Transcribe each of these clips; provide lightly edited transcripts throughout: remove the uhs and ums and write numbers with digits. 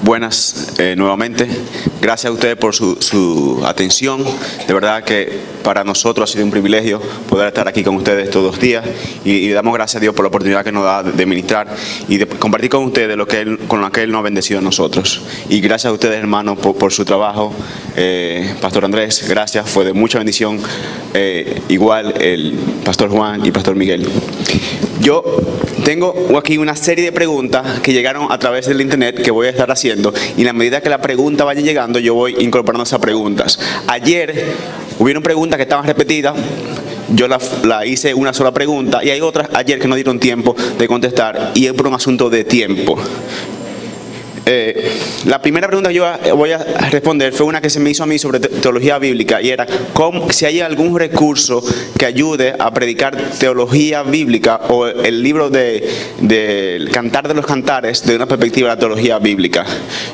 Buenas nuevamente. Gracias a ustedes por su atención. De verdad que para nosotros ha sido un privilegio poder estar aquí con ustedes todos los días y damos gracias a Dios por la oportunidad que nos da de ministrar y de compartir con ustedes con lo que Él nos ha bendecido a nosotros. Y gracias a ustedes, hermanos, por su trabajo. Pastor Andrés, gracias, fue de mucha bendición. Igual el Pastor Juan y Pastor Miguel. Yo tengo aquí una serie de preguntas que llegaron a través del internet que voy a estar haciendo, y en la medida que la pregunta vaya llegando yo voy incorporando esas preguntas. Ayer hubieron preguntas que estaban repetidas, yo la hice una sola pregunta, y hay otras ayer que no dieron tiempo de contestar, y es por un asunto de tiempo. La primera pregunta que yo voy a responder fue una que se me hizo a mí sobre teología bíblica, y era si hay algún recurso que ayude a predicar teología bíblica o el libro del Cantar de los Cantares de una perspectiva de la teología bíblica.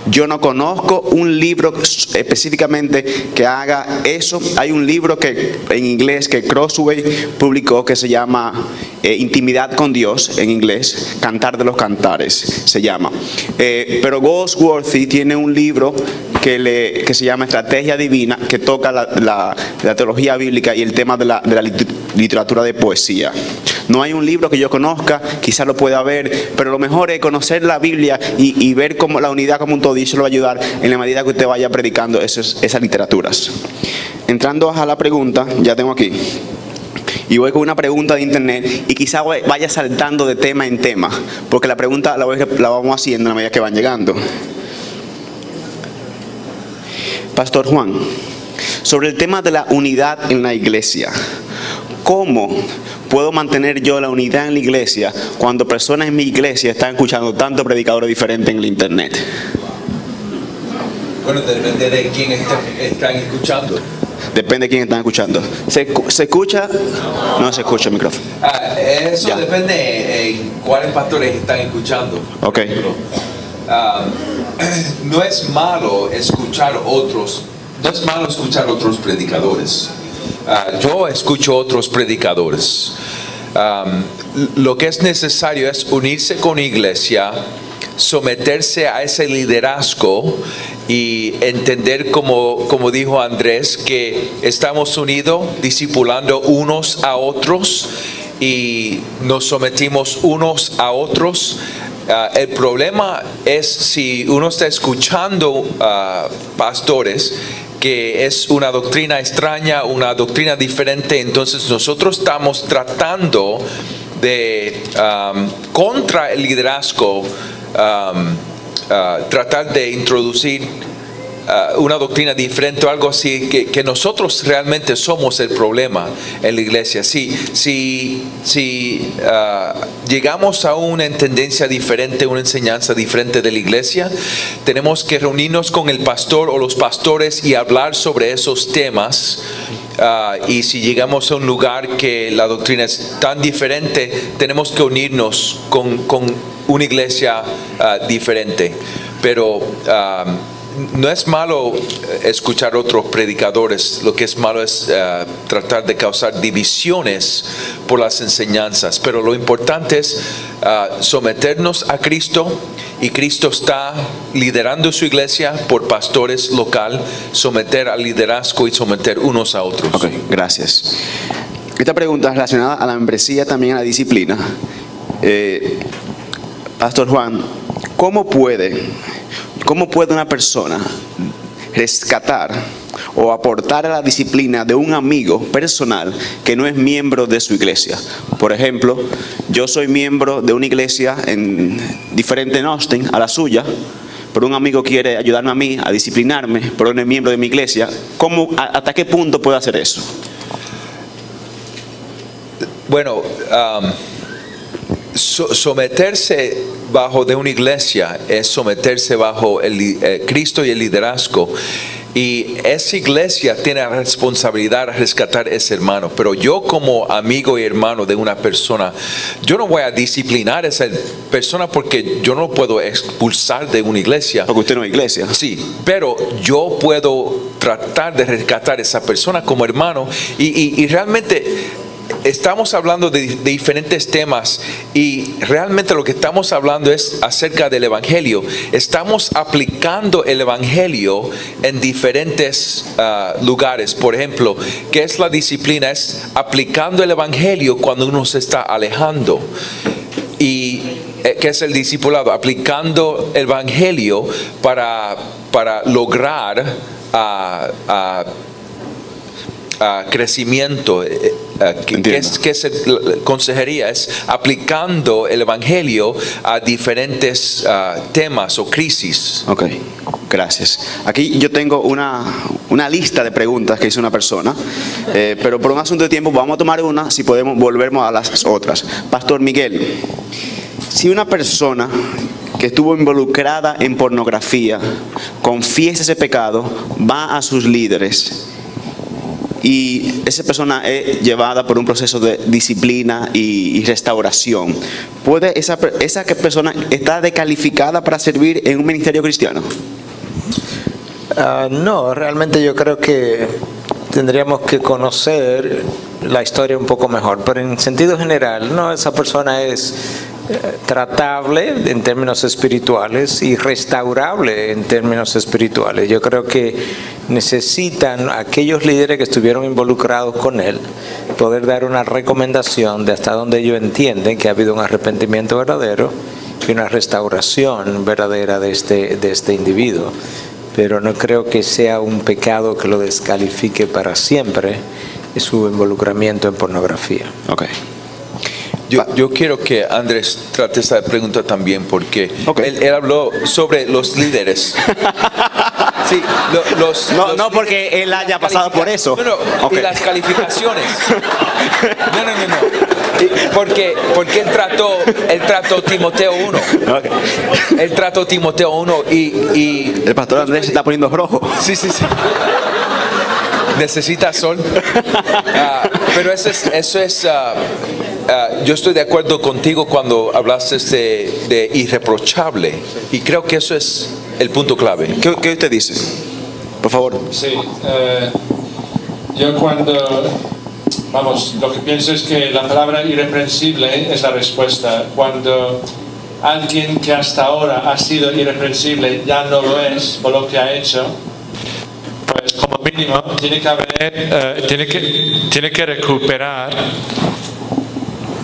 Yo no conozco un libro específicamente que haga eso. Hay un libro en inglés que Crossway publicó que se llama Intimidad con Dios, en inglés, Cantar de los Cantares se llama. Pero Goldsworthy tiene un libro que se llama Estrategia Divina, que toca la teología bíblica y el tema de la literatura de poesía. No hay un libro que yo conozca, quizás lo pueda haber, pero lo mejor es conocer la Biblia y ver como la unidad como un todo, y eso lo va a ayudar en la medida que usted vaya predicando esas literaturas. Entrando a la pregunta, ya tengo aquí. Y voy con una pregunta de internet y quizá vaya saltando de tema en tema, porque la pregunta la vamos haciendo a la medida que van llegando. Pastor Juan, sobre el tema de la unidad en la iglesia, ¿cómo puedo mantener yo la unidad en la iglesia cuando personas en mi iglesia están escuchando tantos predicadores diferentes en el internet? Bueno, depende de quién están escuchando. Depende de quién están escuchando. ¿Se escucha? No se escucha el micrófono. Eso ya. Depende de cuáles pastores están escuchando. Ok. No es malo escuchar otros. No es malo escuchar otros predicadores. Yo escucho otros predicadores. Lo que es necesario es unirse con iglesia, someterse a ese liderazgo y entender, como dijo Andrés, que estamos unidos, discipulando unos a otros y nos sometimos unos a otros. El problema es si uno está escuchando pastores que es una doctrina extraña, una doctrina diferente, entonces nosotros estamos tratando de contra el liderazgo tratar de introducir una doctrina diferente o algo así, que nosotros realmente somos el problema en la iglesia. Si llegamos a una tendencia diferente, una enseñanza diferente de la iglesia, tenemos que reunirnos con el pastor o los pastores y hablar sobre esos temas. Y si llegamos a un lugar que la doctrina es tan diferente, tenemos que unirnos con una iglesia diferente. Pero no es malo escuchar otros predicadores. Lo que es malo es tratar de causar divisiones por las enseñanzas. Pero lo importante es someternos a Cristo, y Cristo está liderando su iglesia por pastores local, someter al liderazgo y someter unos a otros. Ok, gracias. Esta pregunta es relacionada a la membresía, también a la disciplina. Pastor Juan, ¿cómo puede una persona rescatar o aportar a la disciplina de un amigo personal que no es miembro de su iglesia? Por ejemplo, yo soy miembro de una iglesia diferente en Austin a la suya, pero un amigo quiere ayudarme a mí a disciplinarme, pero no es miembro de mi iglesia. ¿Hasta qué punto puedo hacer eso? Bueno, someterse bajo de una iglesia es someterse bajo Cristo y el liderazgo, y esa iglesia tiene la responsabilidad de rescatar a ese hermano. Pero yo, como amigo y hermano de una persona, yo no voy a disciplinar a esa persona porque yo no lo puedo expulsar de una iglesia. Porque usted no es iglesia. Sí, pero yo puedo tratar de rescatar a esa persona como hermano, y realmente estamos hablando de diferentes temas y realmente lo que estamos hablando es acerca del Evangelio. Estamos aplicando el Evangelio en diferentes lugares. Por ejemplo, ¿qué es la disciplina? Es aplicando el Evangelio cuando uno se está alejando. ¿Y qué es el discipulado? Aplicando el Evangelio para lograr crecimiento. ¿Qué es consejería? Es aplicando el Evangelio a diferentes temas o crisis. Ok, gracias. Aquí yo tengo una lista de preguntas que hizo una persona, pero por un asunto de tiempo vamos a tomar una, si podemos volvemos a las otras. Pastor Miguel, si una persona que estuvo involucrada en pornografía confiesa ese pecado, va a sus líderes y esa persona es llevada por un proceso de disciplina y restauración, ¿puede esa persona está descalificada para servir en un ministerio cristiano? No, realmente yo creo que tendríamos que conocer la historia un poco mejor, pero en sentido general, no, esa persona es tratable en términos espirituales y restaurable en términos espirituales. Yo creo que necesitan aquellos líderes que estuvieron involucrados con él poder dar una recomendación de hasta donde ellos entienden que ha habido un arrepentimiento verdadero y una restauración verdadera de este individuo. Pero no creo que sea un pecado que lo descalifique para siempre su involucramiento en pornografía. Okay. Yo quiero que Andrés trate esta pregunta también, porque okay. él habló sobre los líderes. Sí, no porque él haya pasado por eso. No, okay. Y las calificaciones. No. Porque él trató Timoteo 1. Okay. Él trató Timoteo 1 y el pastor Andrés se está poniendo rojo. Sí. Necesita sol. Pero eso es yo estoy de acuerdo contigo cuando hablaste de irreprochable, y creo que eso es el punto clave. ¿Qué usted dice? Por favor. Sí, yo lo que pienso es que la palabra irreprensible es la respuesta. Cuando alguien que hasta ahora ha sido irreprensible ya no lo es por lo que ha hecho, pues como mínimo tiene que recuperar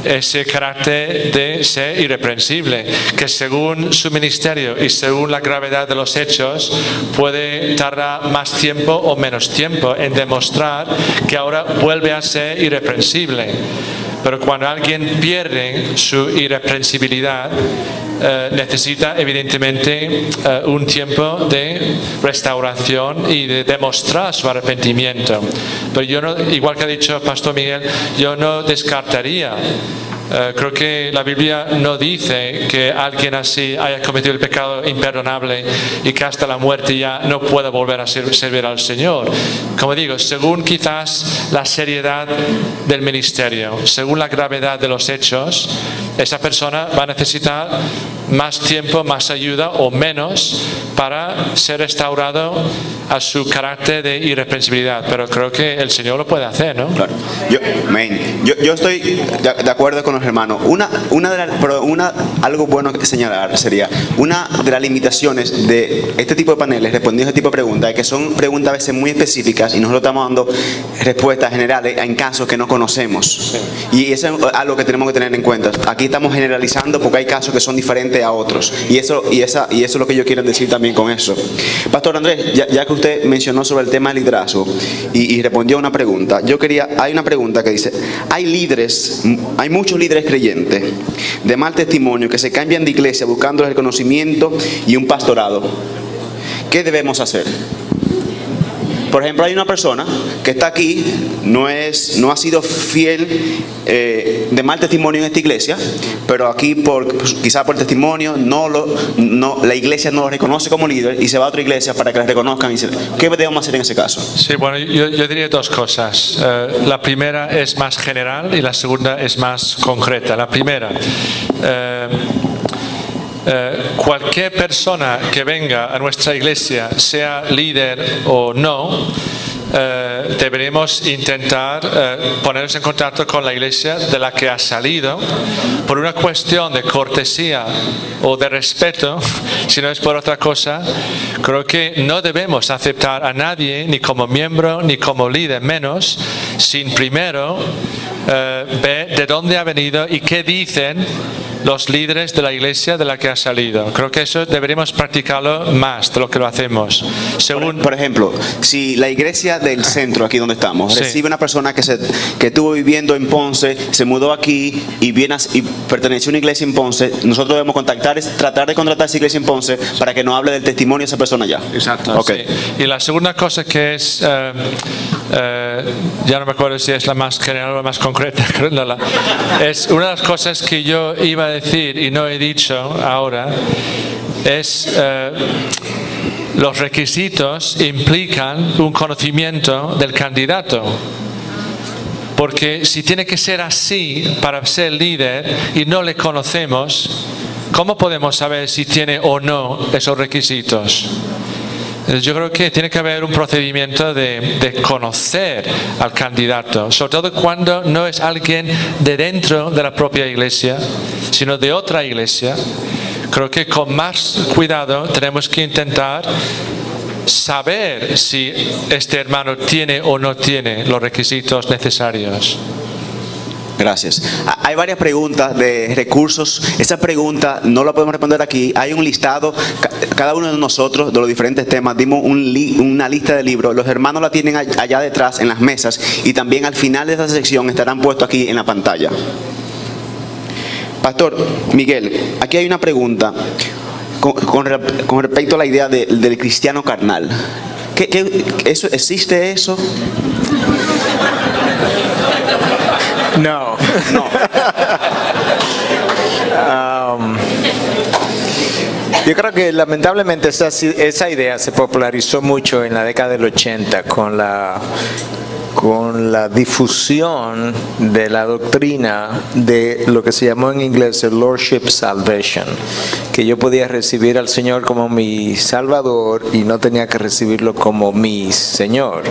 ese carácter de ser irreprensible, que según su ministerio y según la gravedad de los hechos puede tardar más tiempo o menos tiempo en demostrar que ahora vuelve a ser irreprensible. Pero cuando alguien pierde su irreprensibilidad, necesita evidentemente un tiempo de restauración y de demostrar su arrepentimiento. Pero yo no, igual que ha dicho el Pastor Miguel, yo no descartaría. Creo que la Biblia no dice que alguien así haya cometido el pecado imperdonable y que hasta la muerte ya no pueda volver a servir al Señor. Como digo, según quizás la seriedad del ministerio, según la gravedad de los hechos, esa persona va a necesitar más tiempo, más ayuda o menos para ser restaurado a su carácter de irreprensibilidad. Pero creo que el Señor lo puede hacer, ¿no? Claro. Yo estoy de acuerdo con los hermanos. Algo bueno que señalar sería una de las limitaciones de este tipo de paneles respondiendo a este tipo de preguntas, es que son preguntas a veces muy específicas y nosotros estamos dando respuestas generales en casos que no conocemos. Y eso es algo que tenemos que tener en cuenta. Aquí estamos generalizando porque hay casos que son diferentes a otros. Y eso es lo que yo quiero decir también con eso. Pastor Andrés, ya que usted mencionó sobre el tema del liderazgo y respondió a una pregunta, hay una pregunta que dice, hay muchos líderes creyentes de mal testimonio que se cambian de iglesia buscando el reconocimiento y un pastorado. ¿Qué debemos hacer? Por ejemplo, hay una persona que está aquí, no ha sido fiel de mal testimonio en esta iglesia, pero aquí quizá por testimonio la iglesia no lo reconoce como líder y se va a otra iglesia para que le reconozcan. ¿Qué debemos hacer en ese caso? Sí, bueno, yo diría dos cosas. La primera es más general y la segunda es más concreta. La primera, cualquier persona que venga a nuestra iglesia, sea líder o no, deberíamos intentar ponernos en contacto con la iglesia de la que ha salido por una cuestión de cortesía o de respeto, si no es por otra cosa. Creo que no debemos aceptar a nadie, ni como miembro ni como líder, menos sin primero ver de dónde ha venido y qué dicen los líderes de la iglesia de la que ha salido. Creo que eso deberíamos practicarlo más de lo que lo hacemos. Por ejemplo, si la iglesia del centro, aquí donde estamos, Sí. recibe una persona que estuvo viviendo en Ponce, se mudó aquí y perteneció a una iglesia en Ponce, nosotros debemos tratar de contratar a esa iglesia en Ponce para que nos hable del testimonio de esa persona allá. Exacto. Okay. Sí. Y la segunda cosa que es, ya no me acuerdo si es la más general o la más concreta, es una de las cosas que yo iba a decir y no he dicho ahora, es los requisitos implican un conocimiento del candidato. Porque si tiene que ser así para ser líder y no le conocemos, ¿cómo podemos saber si tiene o no esos requisitos? Yo creo que tiene que haber un procedimiento de conocer al candidato, sobre todo cuando no es alguien de dentro de la propia iglesia, sino de otra iglesia. Creo que con más cuidado tenemos que intentar saber si este hermano tiene o no tiene los requisitos necesarios. Gracias. Hay varias preguntas de recursos. Esa pregunta no la podemos responder aquí. Hay un listado, cada uno de nosotros, de los diferentes temas, dimos una lista de libros. Los hermanos la tienen allá detrás en las mesas y también al final de esta sección estarán puestos aquí en la pantalla. Pastor Miguel, aquí hay una pregunta con respecto a la idea del cristiano carnal. ¿Existe eso? No. No. Yo creo que lamentablemente esa idea se popularizó mucho en la década del 80 con la difusión de la doctrina de lo que se llamó en inglés el Lordship Salvation, que yo podía recibir al Señor como mi Salvador y no tenía que recibirlo como mi Señor.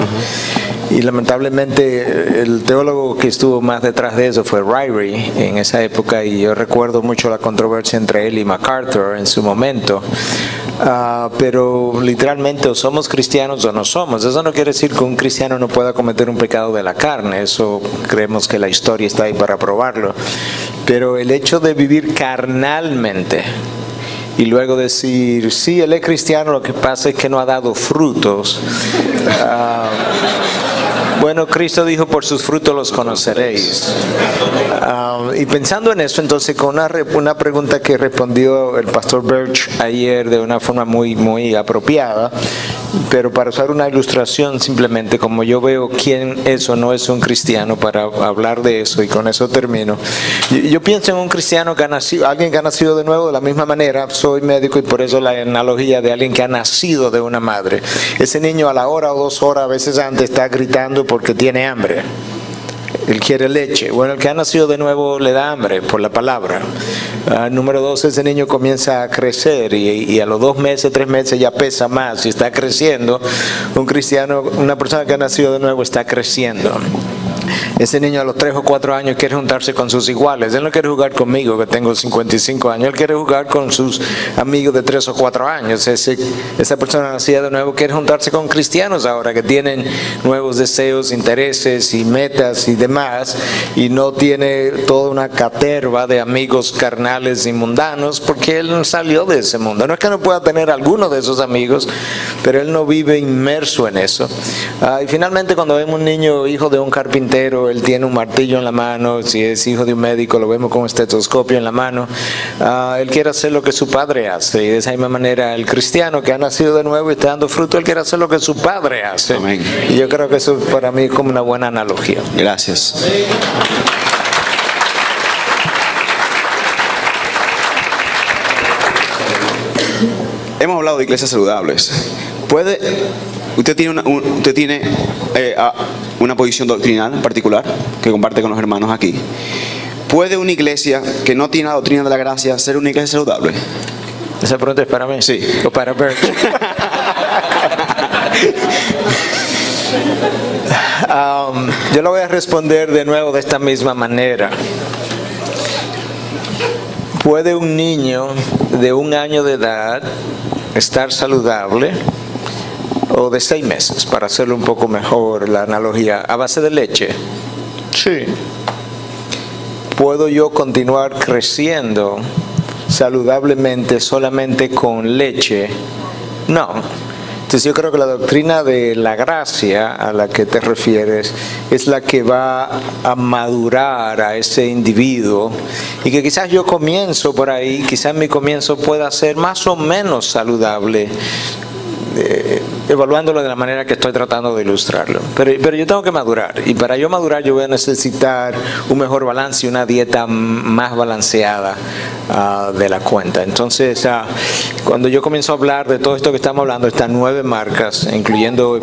Y lamentablemente el teólogo que estuvo más detrás de eso fue Ryrie en esa época, y yo recuerdo mucho la controversia entre él y MacArthur en su momento. Pero literalmente o somos cristianos o no somos. Eso no quiere decir que un cristiano no pueda cometer un pecado de la carne. Eso creemos que la historia está ahí para probarlo. Pero el hecho de vivir carnalmente y luego decir, sí, él es cristiano, lo que pasa es que no ha dado frutos. Bueno, Cristo dijo, por sus frutos los conoceréis. Y pensando en eso, entonces, con una pregunta que respondió el pastor Birch ayer de una forma muy apropiada, pero para usar una ilustración simplemente, como yo veo quién es o no es un cristiano, para hablar de eso, y con eso termino. Yo pienso en un cristiano que ha nacido, alguien que ha nacido de nuevo de la misma manera. Soy médico y por eso la analogía de alguien que ha nacido de una madre. Ese niño a la hora o 2 horas, a veces antes, está gritando porque tiene hambre. Él quiere leche. Bueno, el que ha nacido de nuevo le da hambre por la palabra. Número 2, ese niño comienza a crecer y a los 2 meses, 3 meses ya pesa más y está creciendo. Un cristiano, una persona que ha nacido de nuevo está creciendo. Ese niño a los 3 o 4 años quiere juntarse con sus iguales. Él no quiere jugar conmigo, que tengo 55 años. Él quiere jugar con sus amigos de 3 o 4 años. Esa persona nacida de nuevo quiere juntarse con cristianos ahora, que tienen nuevos deseos, intereses y metas y demás, y no tiene toda una caterva de amigos carnales y mundanos, porque él no salió de ese mundo. No es que no pueda tener alguno de esos amigos, pero él no vive inmerso en eso. Y finalmente, cuando vemos un niño hijo de un carpintero, él tiene un martillo en la mano. Si es hijo de un médico, lo vemos con un estetoscopio en la mano. Él quiere hacer lo que su padre hace, y de esa misma manera el cristiano que ha nacido de nuevo y está dando fruto, él quiere hacer lo que su padre hace. Amén. Y yo creo que eso para mí es como una buena analogía. Gracias. Hemos hablado de iglesias saludables. Usted tiene una posición doctrinal particular que comparte con los hermanos aquí. ¿Puede una iglesia que no tiene la doctrina de la gracia ser una iglesia saludable? ¿Esa pregunta es para mí? Sí. ¿O para Bert? Yo lo voy a responder de nuevo de esta misma manera. ¿Puede un niño de 1 año de edad estar saludable? O de 6 meses, para hacerlo un poco mejor la analogía, a base de leche. Sí. ¿Puedo yo continuar creciendo saludablemente solamente con leche? No. Entonces yo creo que la doctrina de la gracia a la que te refieres es la que va a madurar a ese individuo, y que quizás yo comienzo por ahí, quizás mi comienzo pueda ser más o menos saludable, evaluándolo de la manera que estoy tratando de ilustrarlo. Pero yo tengo que madurar, y para yo madurar yo voy a necesitar un mejor balance y una dieta más balanceada de la cuenta. Entonces, cuando yo comienzo a hablar de todo esto que estamos hablando, estas 9 marcas, incluyendo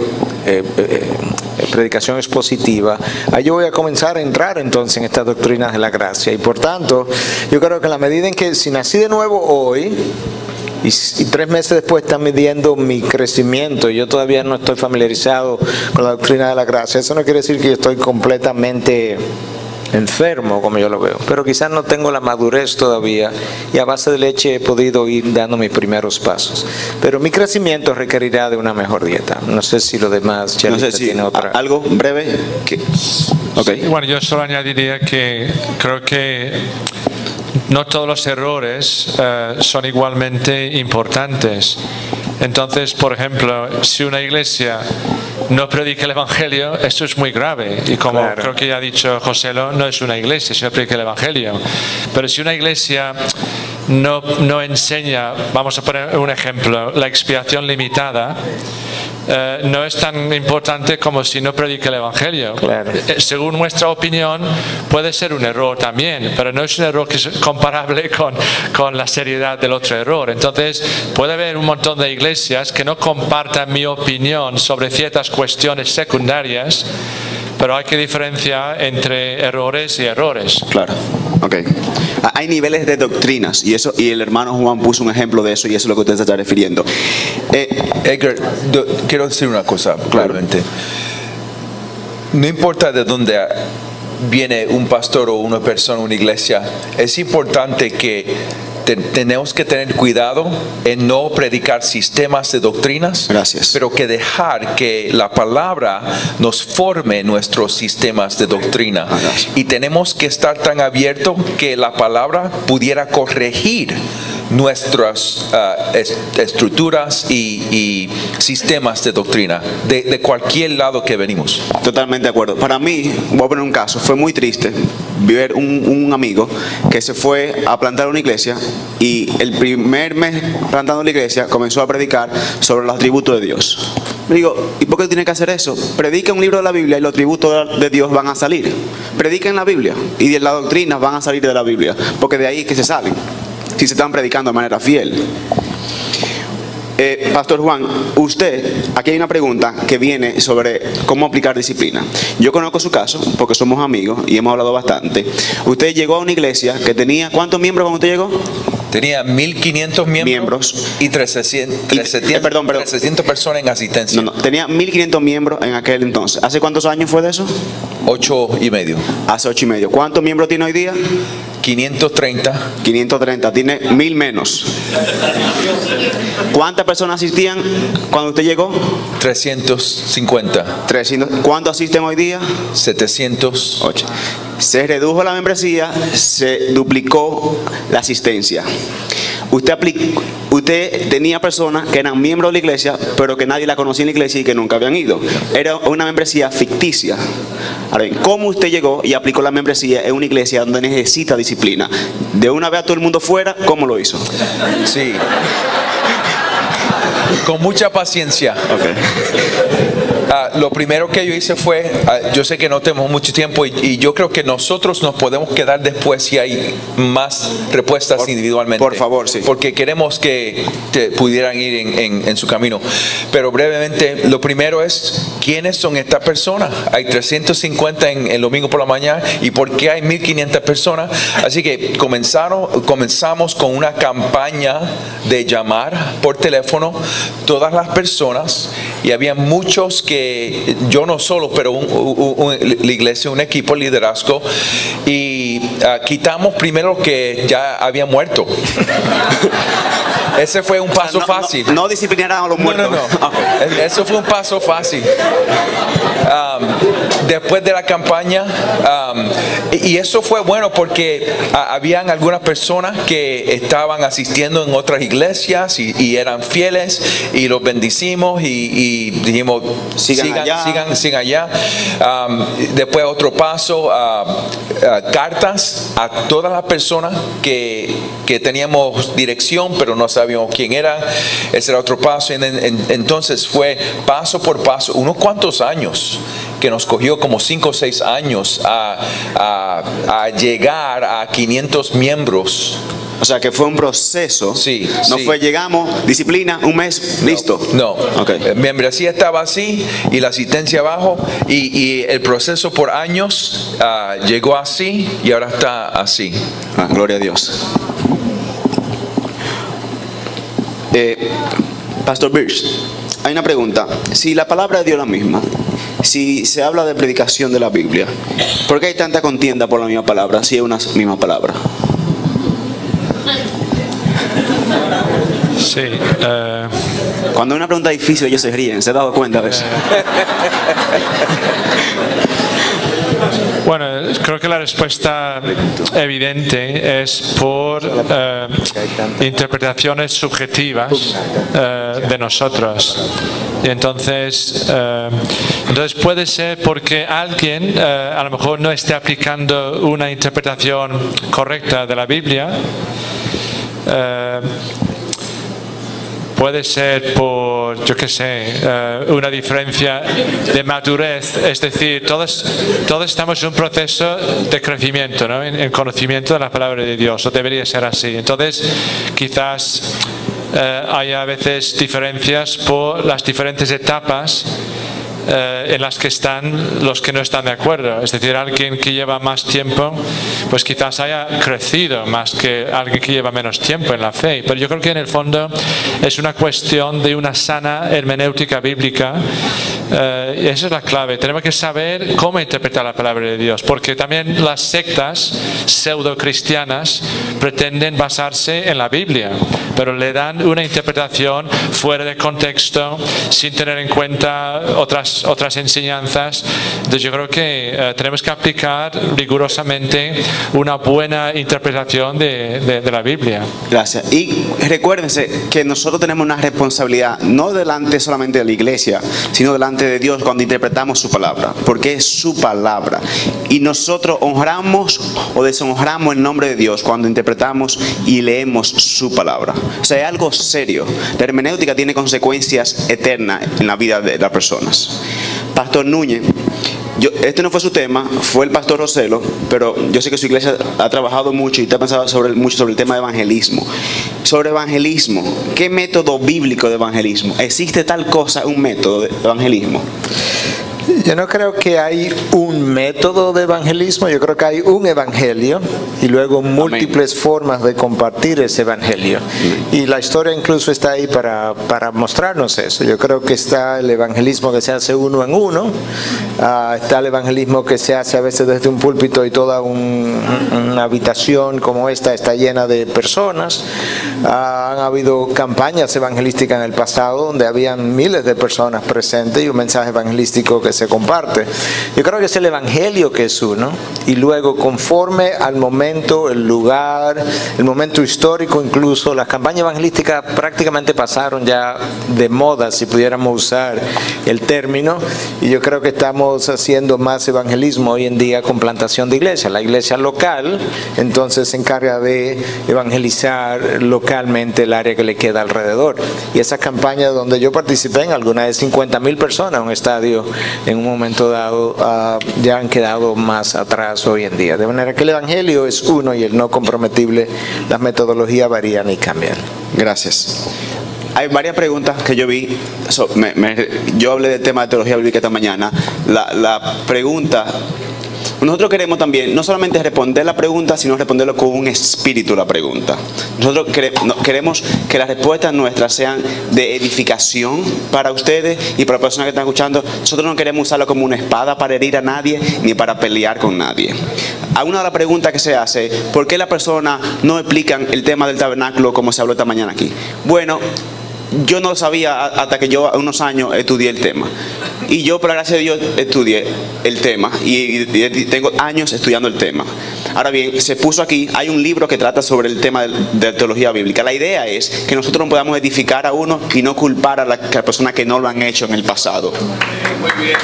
predicación expositiva, ahí yo voy a comenzar a entrar entonces en estas doctrinas de la gracia. Y por tanto, yo creo que en la medida en que si nací de nuevo hoy, y 3 meses después están midiendo mi crecimiento, y yo todavía no estoy familiarizado con la doctrina de la gracia, eso no quiere decir que yo estoy completamente enfermo como yo lo veo, pero quizás no tengo la madurez todavía, y a base de leche he podido ir dando mis primeros pasos, pero mi crecimiento requerirá de una mejor dieta. No sé si lo demás, no sé si tiene otra. Algo breve. Okay. Sí, bueno, yo solo añadiría que creo que no todos los errores son igualmente importantes. Entonces, por ejemplo, si una iglesia no predica el Evangelio, esto es muy grave. Y como creo que ya ha dicho José, no es una iglesia si no predica el Evangelio. Pero si una iglesia no enseña, vamos a poner un ejemplo, la expiación limitada, no es tan importante como si no predica el Evangelio. Según nuestra opinión puede ser un error también, pero no es un error que es comparable con la seriedad del otro error. Entonces puede haber un montón de iglesias que no compartan mi opinión sobre ciertas cuestiones secundarias, pero hay que diferenciar entre errores y errores. Claro, ok. Hay niveles de doctrinas, y el hermano Juan puso un ejemplo de eso, y eso es lo que usted se está refiriendo. Edgar, quiero decir una cosa claramente. No importa de dónde viene un pastor o una persona, una iglesia, es importante que tenemos que tener cuidado en no predicar sistemas de doctrinas. Gracias. Pero que dejar que la palabra nos forme nuestros sistemas de doctrina. Gracias. Y tenemos que estar tan abiertos que la palabra pudiera corregir nuestras estructuras y sistemas de doctrina de cualquier lado que venimos. Totalmente de acuerdo. Para mí, voy a poner un caso, fue muy triste ver un amigo que se fue a plantar una iglesia, y el primer mes plantando la iglesia comenzó a predicar sobre los atributos de Dios. Me digo, ¿y por qué tiene que hacer eso? Predica un libro de la Biblia y los atributos de Dios van a salir. Predica en la Biblia y de las doctrinas van a salir de la Biblia, porque de ahí es que se salen, si se están predicando de manera fiel. Pastor Juan, aquí hay una pregunta que viene sobre cómo aplicar disciplina. Yo conozco su caso porque somos amigos y hemos hablado bastante. Usted llegó a una iglesia que tenía, ¿cuántos miembros cuando usted llegó? Tenía 1.500 miembros y 300 personas en asistencia. No, tenía 1.500 miembros en aquel entonces. ¿Hace cuántos años fue de eso? 8,5. Hace 8,5. ¿Cuántos miembros tiene hoy día? 530. 530, tiene 1,000 menos. ¿Cuántas personas asistían cuando usted llegó? 350. 300. ¿Cuántos asisten hoy día? 708. Se redujo la membresía, se duplicó la asistencia. Usted tenía personas que eran miembros de la iglesia, pero que nadie la conocía en la iglesia y que nunca habían ido. Era una membresía ficticia. Ahora bien, ¿cómo usted llegó y aplicó la membresía en una iglesia donde necesita disciplina? De una vez a todo el mundo fuera, ¿cómo lo hizo? Sí. Con mucha paciencia. Okay. Lo primero que yo hice fue, yo sé que no tenemos mucho tiempo y yo creo que nosotros nos podemos quedar después si hay más respuestas individualmente. Por favor, sí. Porque queremos que pudieran ir en su camino. Pero brevemente, lo primero es, ¿quiénes son estas personas? Hay 350 en el domingo por la mañana, ¿y por qué hay 1.500 personas? Así que comenzamos con una campaña de llamar por teléfono todas las personas y había muchos que, yo no solo, pero la iglesia, un equipo, liderazgo, y quitamos primero que ya había muerto. Ese fue un paso fácil. No disciplinar a los muertos. No. Eso fue un paso fácil. Después de la campaña, y eso fue bueno porque habían algunas personas que estaban asistiendo en otras iglesias y eran fieles, y los bendicimos y dijimos sigan allá. Después otro paso, cartas a todas las personas que teníamos dirección pero no sabíamos quién era. Ese era otro paso. Entonces fue paso por paso, unos cuantos años, que nos cogió como 5 o 6 años a llegar a 500 miembros. O sea que fue un proceso. Sí. No fue llegamos, disciplina, un mes, listo. No. Okay. Membresía estaba así y la asistencia abajo, y el proceso por años llegó así y ahora está así. Gloria a Dios. Pastor Birch, hay una pregunta. Si la palabra de Dios es la misma, si se habla de predicación de la Biblia, ¿por qué hay tanta contienda por la misma palabra si es una misma palabra? Sí. Cuando es una pregunta difícil ellos se ríen, ¿se ha dado cuenta de eso? Bueno, creo que la respuesta evidente es por interpretaciones subjetivas de nosotros. Y entonces puede ser porque alguien a lo mejor no esté aplicando una interpretación correcta de la Biblia. Puede ser por, yo qué sé, una diferencia de madurez. Es decir, todos estamos en un proceso de crecimiento, ¿no? En conocimiento de la palabra de Dios, o debería ser así. Entonces, quizás haya a veces diferencias por las diferentes etapas en las que están los que no están de acuerdo. Es decir, alguien que lleva más tiempo, pues quizás haya crecido más que alguien que lleva menos tiempo en la fe. Pero yo creo que en el fondo es una cuestión de una sana hermenéutica bíblica. Esa es la clave. Tenemos que saber cómo interpretar la palabra de Dios, porque también las sectas pseudo-cristianas pretenden basarse en la Biblia, pero le dan una interpretación fuera de contexto, sin tener en cuenta otras enseñanzas. Entonces yo creo que tenemos que aplicar rigurosamente una buena interpretación de la Biblia. Gracias. Y recuérdense que nosotros tenemos una responsabilidad, no delante solamente de la iglesia, sino delante de Dios cuando interpretamos su palabra, porque es su palabra. Y nosotros honramos o deshonramos el nombre de Dios cuando interpretamos y leemos su palabra. O sea, es algo serio. La hermenéutica tiene consecuencias eternas en la vida de las personas. Pastor Núñez, este no fue su tema, fue el pastor Roselo, pero yo sé que su iglesia ha trabajado mucho y usted ha pensado mucho sobre el tema de evangelismo. Sobre evangelismo, ¿qué método bíblico de evangelismo? ¿Existe tal cosa, un método de evangelismo? Yo no creo que hay un método de evangelismo, yo creo que hay un evangelio y luego múltiples formas de compartir ese evangelio. Y la historia incluso está ahí para mostrarnos eso. Yo creo que está el evangelismo que se hace uno en uno, está el evangelismo que se hace a veces desde un púlpito y toda una habitación como esta está llena de personas. Han habido campañas evangelísticas en el pasado donde habían miles de personas presentes y un mensaje evangelístico que se comparte. Yo creo que es el evangelio que es uno, y luego conforme al momento, el lugar, el momento histórico, incluso las campañas evangelísticas prácticamente pasaron ya de moda, si pudiéramos usar el término, y yo creo que estamos haciendo más evangelismo hoy en día con plantación de iglesia. La iglesia local entonces se encarga de evangelizar localmente el área que le queda alrededor, y esa campaña donde yo participé en alguna de 50,000 personas en un estadio en un momento dado ya han quedado más atrás hoy en día. De manera que el evangelio es uno y el no comprometible. Las metodologías varían y cambian. Gracias. Hay varias preguntas que yo vi. Yo hablé del tema de teología bíblica esta mañana. La pregunta Nosotros queremos también no solamente responder la pregunta, sino responderlo con un espíritu la pregunta. Nosotros queremos que las respuestas nuestras sean de edificación para ustedes y para las personas que están escuchando. Nosotros no queremos usarlo como una espada para herir a nadie ni para pelear con nadie. A una de las preguntas que se hace, ¿por qué las personas no explican el tema del tabernáculo como se habló esta mañana aquí? Bueno, yo no lo sabía hasta que yo a unos años estudié el tema. Y yo, por la gracia de Dios, estudié el tema y tengo años estudiando el tema. Ahora bien, se puso aquí, hay un libro que trata sobre el tema de teología bíblica. La idea es que nosotros podamos edificar a uno y no culpar a las personas que no lo han hecho en el pasado. Muy bien.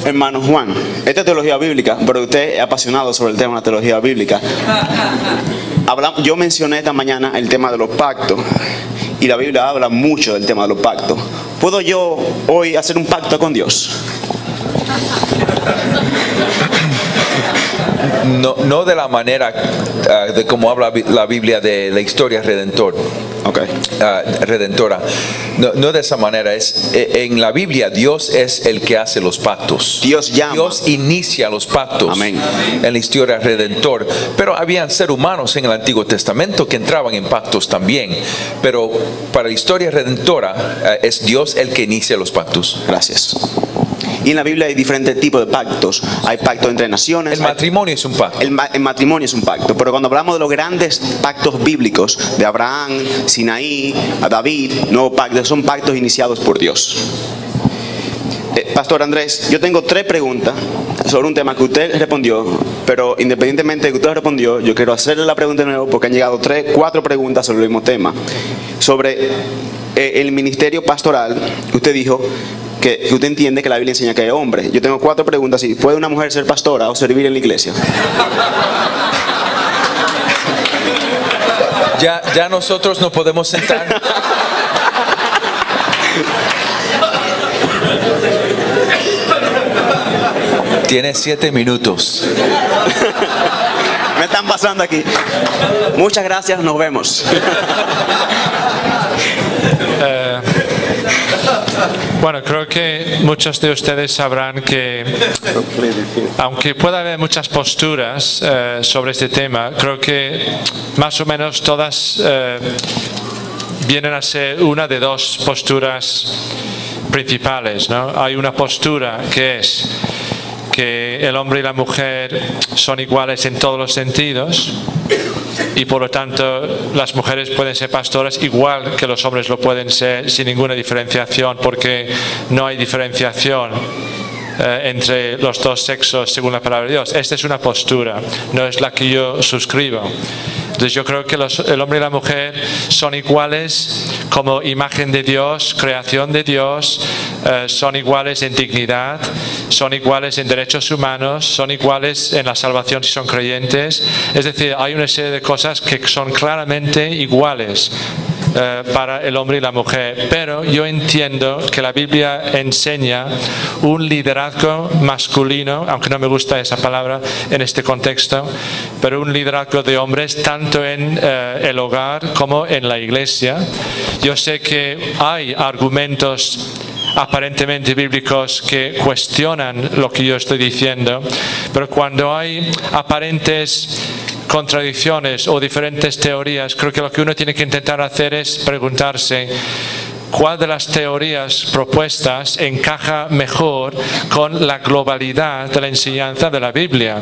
Hermano Juan, esta es teología bíblica, pero usted es apasionado sobre el tema de la teología bíblica. Yo mencioné esta mañana el tema de los pactos y la Biblia habla mucho del tema de los pactos. ¿Puedo yo hoy hacer un pacto con Dios? No de la manera de como habla la Biblia de la historia redentora. No de esa manera. En la Biblia Dios es el que hace los pactos. Dios llama. Dios inicia los pactos. Amén. En la historia redentora. Pero habían seres humanos en el Antiguo Testamento que entraban en pactos también. Pero para la historia redentora es Dios el que inicia los pactos. Gracias. Y en la Biblia hay diferentes tipos de pactos. Hay pactos entre naciones. El matrimonio es un pacto. El matrimonio es un pacto. Pero cuando hablamos de los grandes pactos bíblicos, de Abraham, Sinaí, a David, nuevos pactos, son pactos iniciados por Dios. Pastor Andrés, yo tengo 3 preguntas sobre un tema que usted respondió, pero independientemente de que usted respondió, yo quiero hacerle la pregunta de nuevo porque han llegado 4 preguntas sobre el mismo tema. Sobre el ministerio pastoral, usted dijo que usted entiende que la Biblia enseña que es hombre. Yo tengo 4 preguntas. ¿Puede una mujer ser pastora o servir en la iglesia? Ya nosotros nos podemos sentar. Tiene 7 minutos. Me están pasando aquí. Muchas gracias, nos vemos. Bueno, creo que muchos de ustedes sabrán que, aunque pueda haber muchas posturas sobre este tema, creo que más o menos todas vienen a ser una de 2 posturas principales, ¿no? Hay una postura que es que el hombre y la mujer son iguales en todos los sentidos y por lo tanto las mujeres pueden ser pastoras igual que los hombres lo pueden ser sin ninguna diferenciación, porque no hay diferenciación entre los 2 sexos según la palabra de Dios. Esta es una postura, no es la que yo suscribo. Entonces yo creo que el hombre y la mujer son iguales como imagen de Dios, creación de Dios, son iguales en dignidad, son iguales en derechos humanos, son iguales en la salvación si son creyentes. Es decir, hay una serie de cosas que son claramente iguales para el hombre y la mujer, pero yo entiendo que la Biblia enseña un liderazgo masculino, aunque no me gusta esa palabra en este contexto, pero un liderazgo de hombres tanto en el hogar como en la iglesia. Yo sé que hay argumentos aparentemente bíblicos que cuestionan lo que yo estoy diciendo, pero cuando hay aparentes contradicciones o diferentes teorías, creo que lo que uno tiene que intentar hacer es preguntarse cuál de las teorías propuestas encaja mejor con la globalidad de la enseñanza de la Biblia.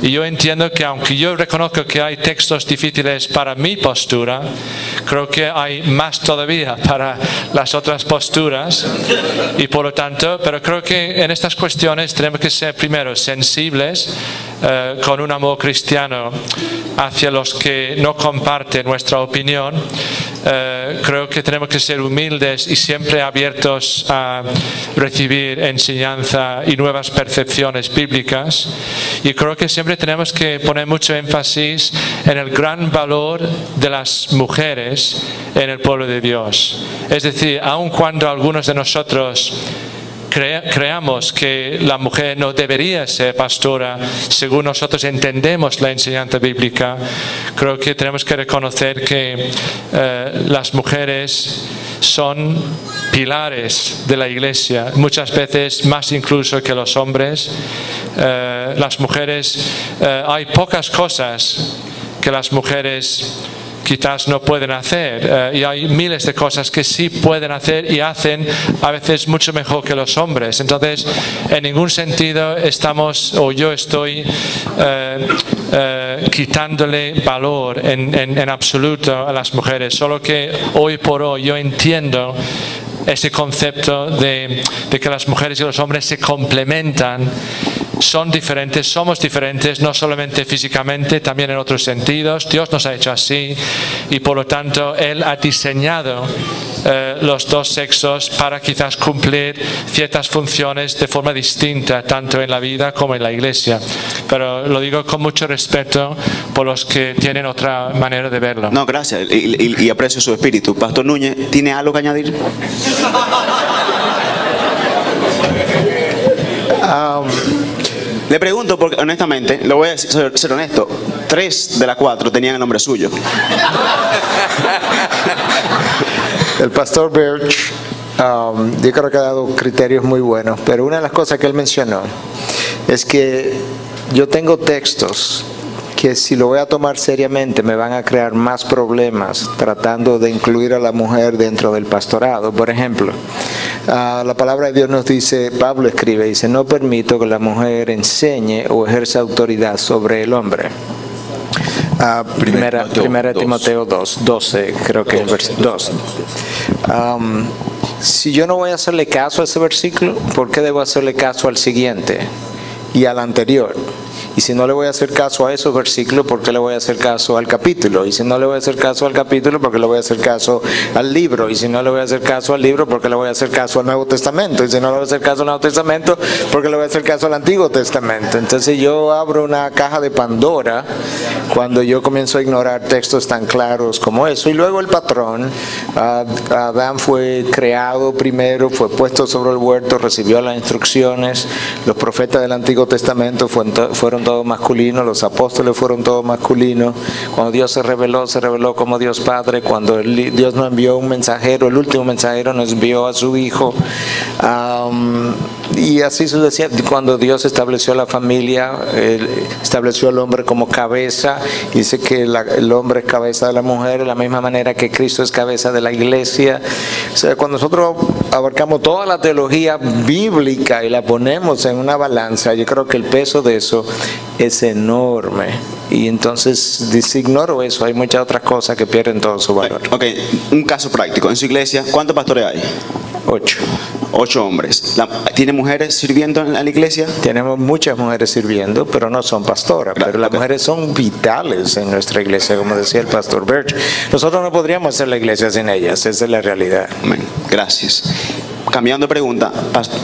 Y yo entiendo que aunque yo reconozco que hay textos difíciles para mi postura, creo que hay más todavía para las otras posturas y por lo tanto, pero creo que en estas cuestiones tenemos que ser primero sensibles con un amor cristiano hacia los que no comparten nuestra opinión. Creo que tenemos que ser humildes y siempre abiertos a recibir enseñanza y nuevas percepciones bíblicas, y creo que siempre tenemos que poner mucho énfasis en el gran valor de las mujeres en el pueblo de Dios. Es decir, aun cuando algunos de nosotros creamos que la mujer no debería ser pastora según nosotros entendemos la enseñanza bíblica, creo que tenemos que reconocer que las mujeres son pilares de la iglesia, muchas veces más incluso que los hombres. Las mujeres, hay pocas cosas que las mujeres quizás no pueden hacer, y hay miles de cosas que sí pueden hacer y hacen a veces mucho mejor que los hombres. Entonces, en ningún sentido estamos, o yo estoy quitándole valor en absoluto a las mujeres, solo que hoy por hoy yo entiendo ese concepto de que las mujeres y los hombres se complementan. Son diferentes, somos diferentes, no solamente físicamente, también en otros sentidos. Dios nos ha hecho así y por lo tanto Él ha diseñado los dos sexos para quizás cumplir ciertas funciones de forma distinta, tanto en la vida como en la iglesia. Pero lo digo con mucho respeto por los que tienen otra manera de verlo. No, gracias, y aprecio su espíritu. Pastor Núñez, ¿tiene algo que añadir? Le pregunto porque honestamente, lo voy a ser honesto, 3 de las 4 tenían el nombre suyo. El pastor Birch, yo creo que ha dado criterios muy buenos, pero una de las cosas que él mencionó es que yo tengo textos que si lo voy a tomar seriamente me van a crear más problemas tratando de incluir a la mujer dentro del pastorado. Por ejemplo, la palabra de Dios nos dice, Pablo escribe, dice, no permito que la mujer enseñe o ejerza autoridad sobre el hombre. Primera Timoteo 2, 12, creo que es el versículo 2. Si yo no voy a hacerle caso a ese versículo, ¿por qué debo hacerle caso al siguiente y al anterior? Y si no le voy a hacer caso a esos versículos, ¿por qué le voy a hacer caso al capítulo? Y si no le voy a hacer caso al capítulo, ¿por qué le voy a hacer caso al libro? Y si no le voy a hacer caso al libro, ¿por qué le voy a hacer caso al Nuevo Testamento? Y si no le voy a hacer caso al Nuevo Testamento, ¿por qué le voy a hacer caso al Antiguo Testamento? Entonces yo abro una caja de Pandora cuando yo comienzo a ignorar textos tan claros como eso. Y luego el patrón, Adán fue creado primero, fue puesto sobre el huerto, recibió las instrucciones. Los profetas del Antiguo Testamento fueron todos masculinos, los apóstoles fueron todos masculinos. Cuando Dios se reveló como Dios Padre. Cuando Dios nos envió un mensajero, el último mensajero nos envió a su Hijo. Y así sucesivamente. Cuando Dios estableció la familia, estableció al hombre como cabeza. Dice que el hombre es cabeza de la mujer, de la misma manera que Cristo es cabeza de la iglesia. O sea, cuando nosotros abarcamos toda la teología bíblica y la ponemos en una balanza, yo creo que el peso de eso es enorme. Y entonces, si ignoro eso, hay muchas otras cosas que pierden todo su valor. Ok, un caso práctico. En su iglesia, ¿cuántos pastores hay? 8. 8 hombres. ¿Tiene mujeres sirviendo en la iglesia? Tenemos muchas mujeres sirviendo, pero no son pastoras. Claro, pero las mujeres son vitales en nuestra iglesia, como decía el pastor Birch. Nosotros no podríamos hacer la iglesia sin ellas, esa es la realidad. Amén. Gracias. Cambiando de pregunta, pastor.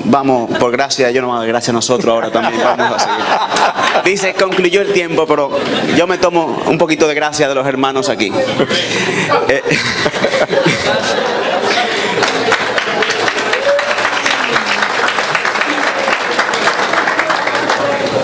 Vamos, por gracia, yo no me doy gracias a nosotros ahora también, vamos a seguir. Dice, concluyó el tiempo, pero yo me tomo un poquito de gracia de los hermanos aquí.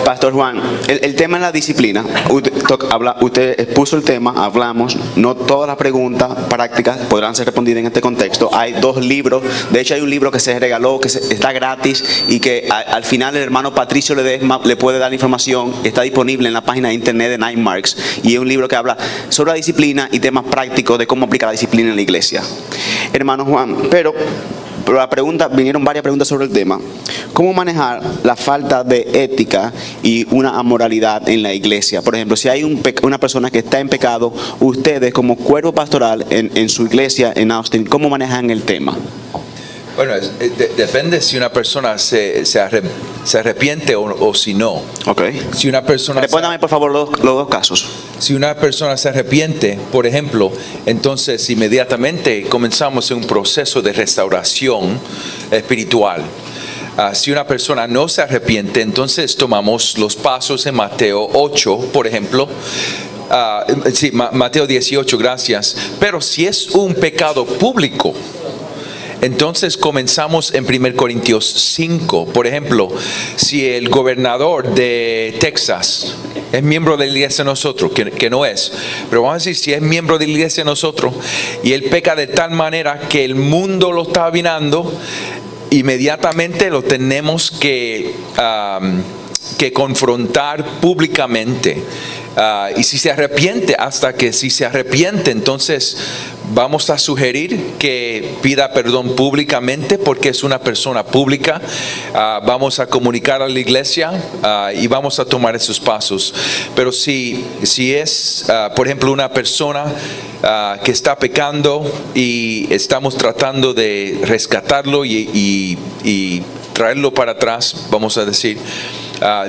Pastor Juan, el tema es la disciplina. Usted expuso el tema, hablamos. No todas las preguntas prácticas podrán ser respondidas en este contexto. Hay 2 libros. De hecho, hay un libro que se regaló, que está gratis y que al final el hermano Patricio le puede dar información. Está disponible en la página de internet de Nine Marks. Y es un libro que habla sobre la disciplina y temas prácticos de cómo aplicar la disciplina en la iglesia. Hermano Juan, pero vinieron varias preguntas sobre el tema. ¿Cómo manejar la falta de ética y una amoralidad en la iglesia? Por ejemplo, si hay una persona que está en pecado, ustedes como cuerpo pastoral en su iglesia en Austin, ¿cómo manejan el tema? Bueno, depende si una persona se arrepiente o si no. Okay. Si una persona Respóndame por favor los 2 casos. Si una persona se arrepiente, por ejemplo, entonces inmediatamente comenzamos un proceso de restauración espiritual. Si una persona no se arrepiente, entonces tomamos los pasos en Mateo 8, por ejemplo. Mateo 18, gracias. Pero si es un pecado público, entonces comenzamos en 1 Corintios 5. Por ejemplo, si el gobernador de Texas es miembro de la iglesia de nosotros, que no es, pero vamos a decir, si es miembro de la iglesia de nosotros y él peca de tal manera que el mundo lo está mirando, inmediatamente lo tenemos que confrontar públicamente. Y si se arrepiente, entonces vamos a sugerir que pida perdón públicamente porque es una persona pública. Vamos a comunicar a la iglesia y vamos a tomar esos pasos. Pero si es, por ejemplo, una persona que está pecando y estamos tratando de rescatarlo y traerlo para atrás, vamos a decir,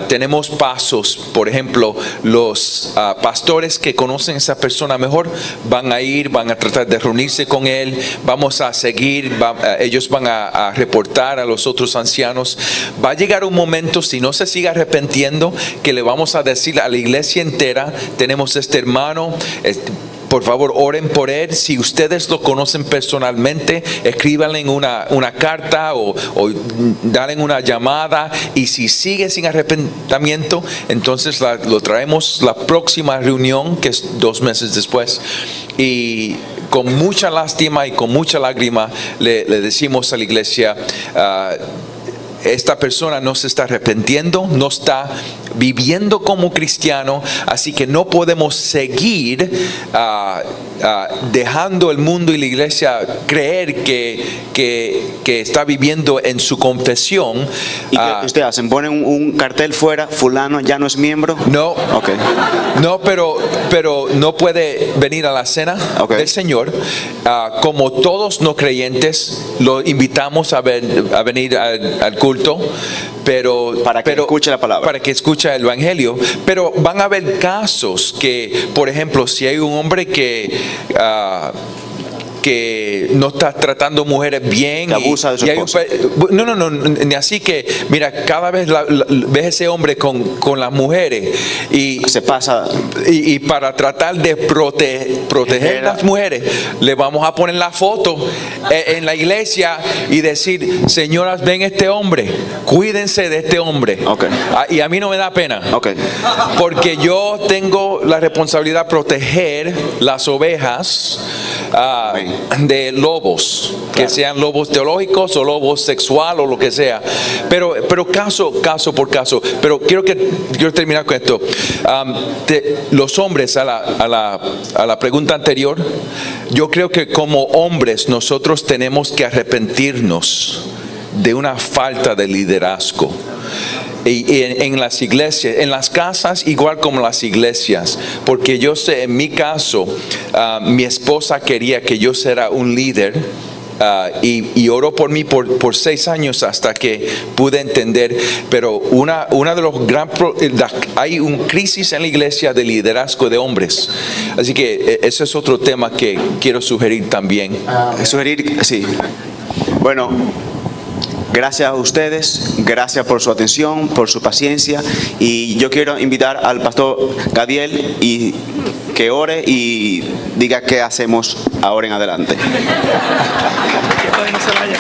tenemos pasos. Por ejemplo, los pastores que conocen a esa persona mejor van a tratar de reunirse con él, vamos a seguir, ellos van a reportar a los otros ancianos. Va a llegar un momento, si no se sigue arrepintiendo, que le vamos a decir a la iglesia entera: tenemos este hermano, por favor, oren por él. Si ustedes lo conocen personalmente, escríbanle una carta o dale una llamada. Y si sigue sin arrepentimiento, entonces lo traemos la próxima reunión, que es 2 meses después. Y con mucha lástima y con mucha lágrima le decimos a la iglesia: esta persona no se está arrepintiendo, no está viviendo como cristiano, así que no podemos seguir dejando el mundo y la iglesia creer que está viviendo en su confesión. ¿Y qué ustedes hacen? ¿Ponen un cartel fuera, fulano ya no es miembro? No, okay. No, pero no puede venir a la cena del Señor. Como todos no creyentes, lo invitamos a venir al culto, pero para que escuche la palabra, para que escuche el evangelio. Pero van a haber casos que, por ejemplo, si hay un hombre que no está tratando mujeres bien, que abusa de su esposa. No, así que mira, cada vez ves ese hombre con las mujeres y se pasa, y para tratar de proteger a las mujeres, le vamos a poner la foto en la iglesia y decir: señoras, ven este hombre, cuídense de este hombre. Y a mí no me da pena, porque yo tengo la responsabilidad de proteger las ovejas de lobos, que sean lobos teológicos o lobos sexual o lo que sea, pero caso por caso. Pero quiero terminar con esto. Los hombres, a la pregunta anterior, yo creo que como hombres nosotros tenemos que arrepentirnos de una falta de liderazgo. Y en las iglesias, en las casas igual como las iglesias, porque yo sé, en mi caso, mi esposa quería que yo fuera un líder, y oró por mí por 6 años hasta que pude entender. Pero una de los hay un crisis en la iglesia de liderazgo de hombres, así que ese es otro tema que quiero sugerir también. Sí. Bueno, gracias a ustedes, gracias por su atención, por su paciencia, y yo quiero invitar al pastor Gadiel y que ore y diga qué hacemos ahora en adelante. Que no se vaya.